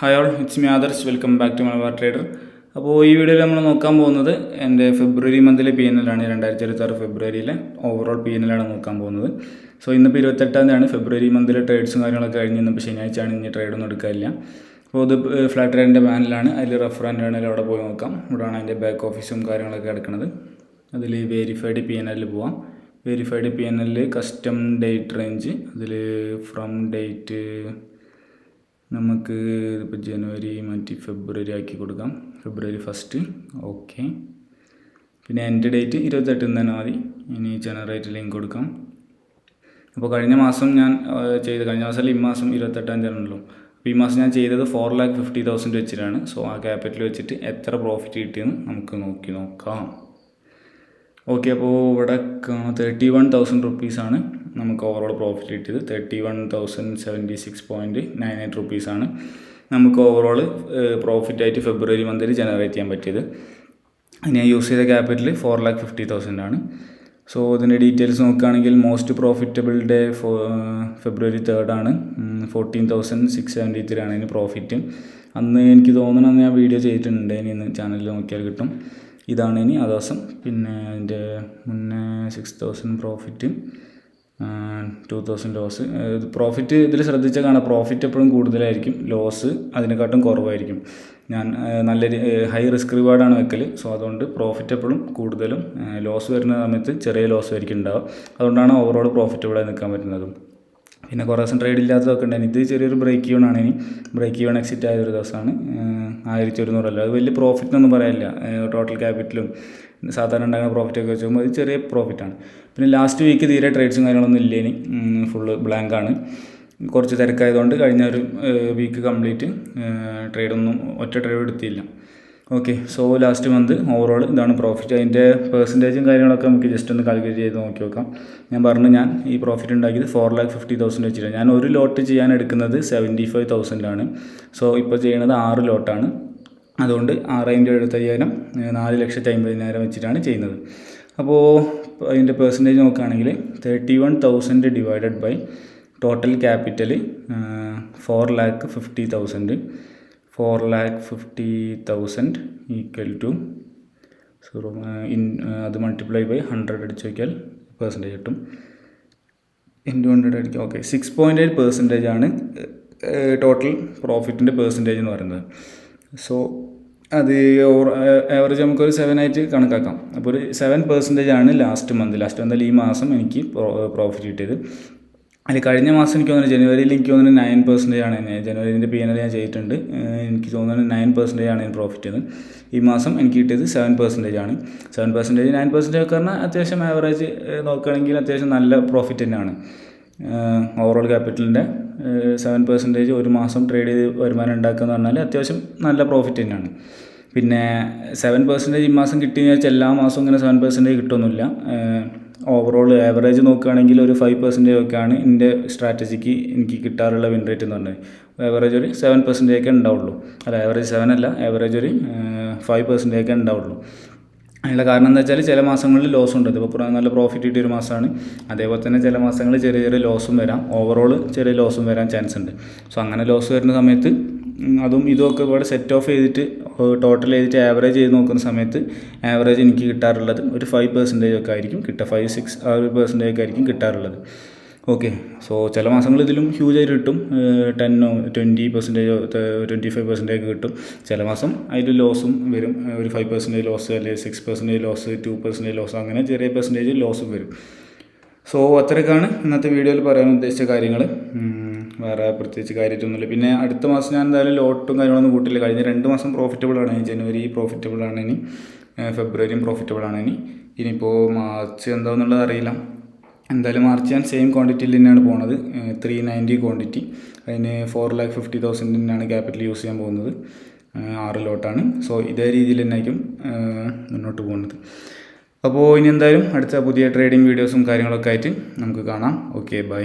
Hi all, it's me Adarsh. Welcome back to Malabar trader. അപ്പോൾ ഈ വീഡിയോയിൽ നമ്മൾ നോക്കാൻ പോകുന്നത് എൻ്റെ ഫെബ്രുവരി മന്തിലെ PNL ആണ്. 2026 ഫെബ്രുവരിയിലെ ഓവറോൾ PNL ആണ് നോക്കാൻ പോകുന്നത്. സോ ഇന്നിപ്പോൾ 28-ാം തീയതിയാണ് ഫെബ്രുവരി മന്തിലെ ട്രേഡ്സും കാര്യങ്ങളൊക്കെ കഴിഞ്ഞ്. ഇന്നിപ്പോൾ ശനിയാഴ്ചയാണ്, ഇനി ട്രേഡൊന്നും എടുക്കാനില്ല. അപ്പോൾ ഇത് ഫ്ലാറ്റ് ട്രേഡിൻ്റെ പാനലാണ്. അതിൽ റെഫറൻ്റ് ആണെങ്കിൽ അവിടെ പോയി നോക്കാം. ഇവിടെയാണ് അതിൻ്റെ ബാക്ക് ഓഫീസും കാര്യങ്ങളൊക്കെ കിടക്കുന്നത്. അതിൽ വെരിഫൈഡ് PNL പോവാം. Verified PNL custom date range, അതിൽ ഫ്രം ഡേറ്റ് നമുക്ക് ഇപ്പോൾ ജനുവരി മാറ്റി ഫെബ്രുവരി ആക്കി കൊടുക്കാം. ഫെബ്രുവരി 1. ഓക്കെ. പിന്നെ എൻഡ് ഡേറ്റ് 28 തന്നെ മതി. ഇനി ജനറേറ്റ് ലിങ്ക് കൊടുക്കാം. അപ്പോൾ കഴിഞ്ഞ മാസം ഞാൻ കഴിഞ്ഞ മാസം ഈ മാസം 28-ാം തീയതി ആണല്ലോ. അപ്പോൾ ഈ മാസം ഞാൻ ചെയ്തത് 4,50,000 വെച്ചിട്ടാണ്. സോ ആ ക്യാപിറ്റൽ വെച്ചിട്ട് എത്ര പ്രോഫിറ്റ് കിട്ടിയെന്ന് നമുക്ക് നോക്കാം. ഓക്കെ, അപ്പോൾ ഇവിടെ 31,000 റുപ്പീസാണ് നമുക്ക് ഓവറോൾ പ്രോഫിറ്റ് കിട്ടിയത്. 31,076.98 റുപ്പീസാണ് നമുക്ക് ഓവറോൾ പ്രോഫിറ്റായിട്ട് ഫെബ്രുവരി മന്തിൽ ജനറേറ്റ് ചെയ്യാൻ പറ്റിയത്. ഞാൻ യൂസ് ചെയ്ത ക്യാപിറ്റൽ 4,50,000 ആണ്. സോ ഇതിൻ്റെ ഡീറ്റെയിൽസ് നോക്കുകയാണെങ്കിൽ മോസ്റ്റ് പ്രോഫിറ്റബിൾ ഡേ ഫെബ്രുവരി 3 ആണ്. 14,673 ആണ് ഇതിന് പ്രോഫിറ്റ്. അന്ന് എനിക്ക് തോന്നണം ഞാൻ വീഡിയോ ചെയ്തിട്ടുണ്ട്, ഇനി ചാനലിൽ നോക്കിയാൽ കിട്ടും. ഇതാണ് ഇനി ആ ദിവസം. പിന്നെ അതിൻ്റെ മുന്നേ 6,000 പ്രോഫിറ്റ്, 2,000 ലോസ്. പ്രോഫിറ്റ് ഇതിൽ ശ്രദ്ധിച്ചാൽ കാണാം, പ്രോഫിറ്റ് എപ്പോഴും കൂടുതലായിരിക്കും, ലോസ് അതിനെക്കാട്ടും കുറവായിരിക്കും. ഞാൻ നല്ലൊരു ഹൈ റിസ്ക് റിവാർഡാണ് വെക്കൽ. സോ അതുകൊണ്ട് പ്രോഫിറ്റ് എപ്പോഴും കൂടുതലും, ലോസ് വരുന്ന സമയത്ത് ചെറിയ ലോസ് ആയിരിക്കും ഉണ്ടാവുക. അതുകൊണ്ടാണ് ഓവറോൾ പ്രോഫിറ്റബിളായി നിൽക്കാൻ പറ്റുന്നതും. പിന്നെ കുറേ ദിവസം ട്രേഡ് ഇല്ലാത്തതൊക്കെ ഉണ്ടായിരുന്നു. ഇത് ചെറിയൊരു ബ്രേക്ക് ഈവൺ ആണ്. ഇനി ബ്രേക്ക് ഈവൺ എക്സിറ്റ് ആയൊരു ദിവസമാണ്. 1,100 അല്ല, അത് വലിയ പ്രോഫിറ്റൊന്നും പറയാനില്ല. ടോട്ടൽ ക്യാപിറ്റലും സാധാരണ ഉണ്ടാകുന്ന പ്രോഫിറ്റൊക്കെ വെച്ച് നോക്കുമ്പോൾ അത് ചെറിയ പ്രോഫിറ്റാണ്. പിന്നെ ലാസ്റ്റ് വീക്ക് തീരെ ട്രേഡ്സും കാര്യങ്ങളൊന്നും ഇല്ല. ഇനി ഫുള്ള് ബ്ലാങ്കാണ്. കുറച്ച് തിരക്കായതുകൊണ്ട് കഴിഞ്ഞ ഒരു വീക്ക് കംപ്ലീറ്റ് ഒറ്റ ട്രേഡ് എടുത്തില്ല. Okay, so last month overall ഇതാണ് പ്രോഫിറ്റ്. അതിൻ്റെ പെർസെൻറ്റേജും കാര്യങ്ങളൊക്കെ നമുക്ക് ജസ്റ്റ് ഒന്ന് കാൽക്കുലേറ്റ് ചെയ്ത് നോക്കി നോക്കാം. ഞാൻ ഈ പ്രോഫിറ്റ് ഉണ്ടാക്കിയത് 4,50,000 വെച്ചിട്ടാണ്. ഞാൻ ഒരു ലോട്ട് ചെയ്യാൻ എടുക്കുന്നത് 75,000 ആണ്. സോ ഇപ്പോൾ ചെയ്യുന്നത് 6 ലോട്ടാണ്. അതുകൊണ്ട് 6,75,000 4,50,000 വെച്ചിട്ടാണ് ചെയ്യുന്നത്. അപ്പോൾ അതിൻ്റെ പെർസെൻറ്റേജ് നോക്കുകയാണെങ്കിൽ 31,000 divided by total capital 4,50,000. 4,50,000 equal to അത് മൾട്ടിപ്ലൈ ബൈ 100 അടിച്ച് വയ്ക്കാൽ പെർസെൻറ്റേജ് കിട്ടും. ഇൻറ്റു 100 അടിക്കുക. ഓക്കെ, 6.8% ആണ് ടോട്ടൽ പ്രോഫിറ്റിൻ്റെ പെർസെൻറ്റേജ് എന്ന് പറയുന്നത്. സോ അത് ആവറേജ് നമുക്കൊരു 7 ആയിട്ട് കണക്കാക്കാം. അപ്പോൾ ഒരു 7% ആണ് ലാസ്റ്റ് മന്തിൽ ഈ മാസം എനിക്ക് പ്രോഫിറ്റ് കിട്ടിയത്. അതിൽ കഴിഞ്ഞ മാസം എനിക്ക് തോന്നുന്നു ജനുവരിയിൽ എനിക്ക് തോന്നുന്നു 9% ആണ്. ജനുവരിൻ്റെ PNL ഞാൻ ചെയ്തിട്ടുണ്ട്. എനിക്ക് തോന്നുന്നു 9% ആണ് പ്രോഫിറ്റ് ചെയ്തത്. ഈ മാസം എനിക്ക് കിട്ടിയത് 7% ആണ്. 7%, 9% ഒക്കെ പറഞ്ഞാൽ അത്യാവശ്യം ആവറേജ് നോക്കുകയാണെങ്കിൽ അത്യാവശ്യം നല്ല പ്രോഫിറ്റ് തന്നെയാണ്. ഓവറോൾ ക്യാപിറ്റലിൻ്റെ 7% ഒരു മാസം ട്രേഡ് ചെയ്ത് വരുമാനം ഉണ്ടാക്കുക എന്ന് പറഞ്ഞാൽ അത്യാവശ്യം നല്ല പ്രോഫിറ്റ് തന്നെയാണ്. പിന്നെ 7% ഈ മാസം കിട്ടിയെന്ന് വെച്ചാൽ എല്ലാ മാസവും ഇങ്ങനെ 7% കിട്ടുമൊന്നുമില്ല. ഓവറോൾ ആവറേജ് നോക്കുകയാണെങ്കിൽ ഒരു 5% ഒക്കെയാണ് എൻ്റെ സ്ട്രാറ്റജിക്ക് എനിക്ക് കിട്ടാറുള്ള വിൻ റേറ്റ് എന്ന് പറഞ്ഞാൽ. ആവറേജ് ഒരു 7% ഒക്കെ ഉണ്ടാവുള്ളൂ. അല്ല, ആവറേജ് 7 അല്ല, ആവറേജ് ഒരു 5% ഒക്കെ ഉണ്ടാവുള്ളൂ. അതിനുള്ള കാരണം എന്താ വെച്ചാൽ ചില മാസങ്ങളിൽ ലോസ് ഉണ്ട്. ഇപ്പോൾ നല്ല പ്രോഫിറ്റ് കിട്ടിയൊരു മാസമാണ്. അതേപോലെ തന്നെ ചില മാസങ്ങളിൽ ചെറിയ ചെറിയ ലോസും വരാം. ഓവറോൾ ചെറിയ ലോസും വരാൻ ചാൻസ് ഉണ്ട്. സോ അങ്ങനെ ലോസ് വരുന്ന സമയത്ത് അതും ഇതുമൊക്കെ ഇവിടെ സെറ്റ് ഓഫ് ചെയ്തിട്ട് ടോട്ടൽ ചെയ്തിട്ട് ആവറേജ് ചെയ്ത് നോക്കുന്ന സമയത്ത് ആവറേജ് എനിക്ക് കിട്ടാറുള്ളത് ഒരു 5% ഒക്കെ ആയിരിക്കും കിട്ടുക. 5-6 ആ ഒരു % ഒക്കെ ആയിരിക്കും കിട്ടാറുള്ളത്. ഓക്കെ, സോ ചില മാസങ്ങൾ ഇതിലും ഹ്യൂജായിട്ട് കിട്ടും. 10%, 20%, 25% ഒക്കെ കിട്ടും. ചില മാസം അതിൽ ലോസും വരും. ഒരു 5% ലോസ്, അല്ലെങ്കിൽ 6% ലോസ്, 2% ലോസ്, അങ്ങനെ ചെറിയ % ലോസും വരും. സോ അത്രയൊക്കെയാണ് ഇന്നത്തെ വീഡിയോയിൽ പറയാൻ ഉദ്ദേശിച്ച കാര്യങ്ങൾ. വേറെ പ്രത്യേകിച്ച് കാര്യമായിട്ടൊന്നുമില്ല. പിന്നെ അടുത്ത മാസം ഞാൻ എന്തായാലും ലോട്ടും കാര്യങ്ങളൊന്നും കൂട്ടില്ല. കഴിഞ്ഞ 2 മാസം പ്രോഫിറ്റബിളാണ്. ജനുവരി പ്രോഫിറ്റബിളാണ്. ഇനി ഫെബ്രുവരിയും പ്രോഫിറ്റബിളാണ്. ഇനിയിപ്പോൾ മാർച്ച് എന്താണെന്നുള്ളത് അറിയില്ല. എന്തായാലും മാർച്ച് ഞാൻ സെയിം ക്വാണ്ടിറ്റിയിൽ തന്നെയാണ് പോകുന്നത്. 390 ക്വാണ്ടിറ്റി. അതിന് 4,50,000 തന്നെയാണ് ക്യാപിറ്റൽ യൂസ് ചെയ്യാൻ പോകുന്നത്. 6 ലോട്ടാണ്. സോ ഇതേ രീതിയിൽ തന്നെയായിരിക്കും മുന്നോട്ട് പോകുന്നത്. അപ്പോൾ ഇനി എന്തായാലും അടുത്ത പുതിയ ട്രേഡിംഗ് വീഡിയോസും കാര്യങ്ങളൊക്കെ ആയിട്ട് നമുക്ക് കാണാം. Okay, by.